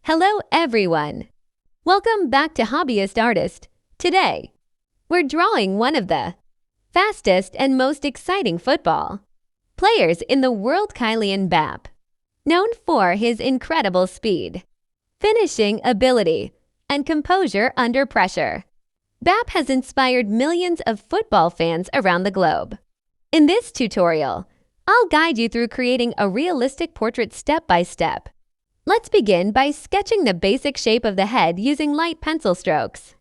Hello everyone! Welcome back to Hobbyist Artist. Today, we're drawing one of the fastest and most exciting football players in the world, Kylian Mbappé. Known for his incredible speed, finishing ability, and composure under pressure, Mbappé has inspired millions of football fans around the globe. In this tutorial, I'll guide you through creating a realistic portrait step by step. Let's begin by sketching the basic shape of the head using light pencil strokes.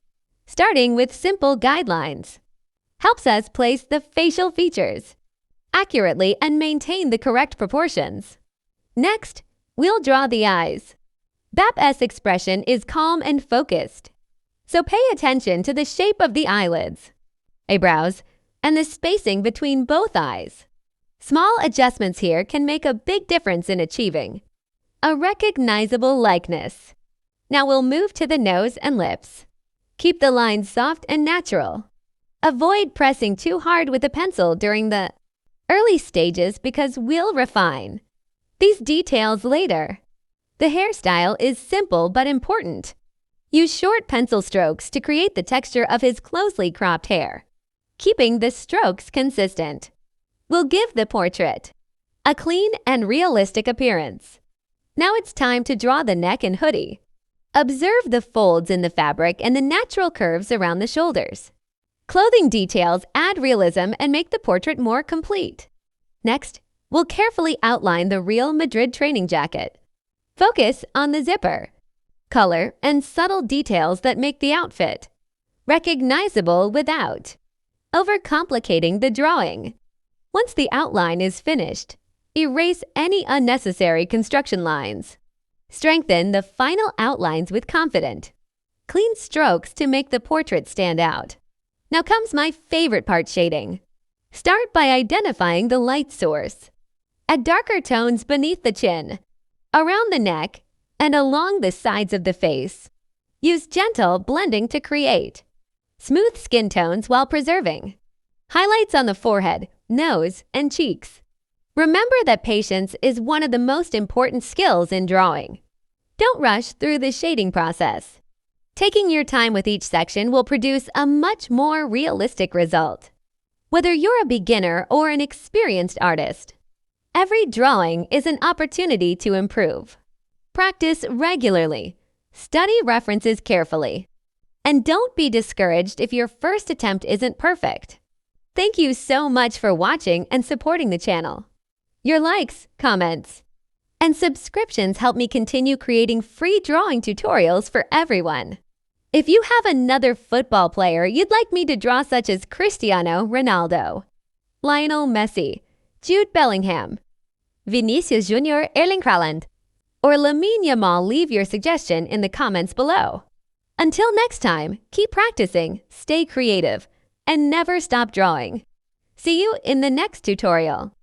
Starting with simple guidelines helps us place the facial features accurately and maintain the correct proportions. Next, we'll draw the eyes. Mbappé's expression is calm and focused, so pay attention to the shape of the eyelids, eyebrows, and the spacing between both eyes. Small adjustments here can make a big difference in achieving a recognizable likeness. Now we'll move to the nose and lips. Keep the lines soft and natural. Avoid pressing too hard with a pencil during the early stages because we'll refine these details later. The hairstyle is simple but important. Use short pencil strokes to create the texture of his closely cropped hair, keeping the strokes consistent. We'll give the portrait a clean and realistic appearance. Now it's time to draw the neck and hoodie. Observe the folds in the fabric and the natural curves around the shoulders. Clothing details add realism and make the portrait more complete. Next, we'll carefully outline the Real Madrid training jacket. Focus on the zipper, color, and subtle details that make the outfit recognizable without overcomplicating the drawing. Once the outline is finished, erase any unnecessary construction lines. Strengthen the final outlines with confident, clean strokes to make the portrait stand out. Now comes my favorite part, shading. Start by identifying the light source. Add darker tones beneath the chin, around the neck, and along the sides of the face. Use gentle blending to create smooth skin tones while preserving highlights on the forehead, nose, and cheeks. Remember that patience is one of the most important skills in drawing. Don't rush through the shading process. Taking your time with each section will produce a much more realistic result. Whether you're a beginner or an experienced artist, every drawing is an opportunity to improve. Practice regularly, study references carefully, and don't be discouraged if your first attempt isn't perfect. Thank you so much for watching and supporting the channel. Your likes, comments, and subscriptions help me continue creating free drawing tutorials for everyone. If you have another football player you'd like me to draw, such as Cristiano Ronaldo, Lionel Messi, Jude Bellingham, Vinicius Jr., Erling Haaland, or Lamine Yamal, leave your suggestion in the comments below. Until next time, keep practicing, stay creative, and never stop drawing. See you in the next tutorial.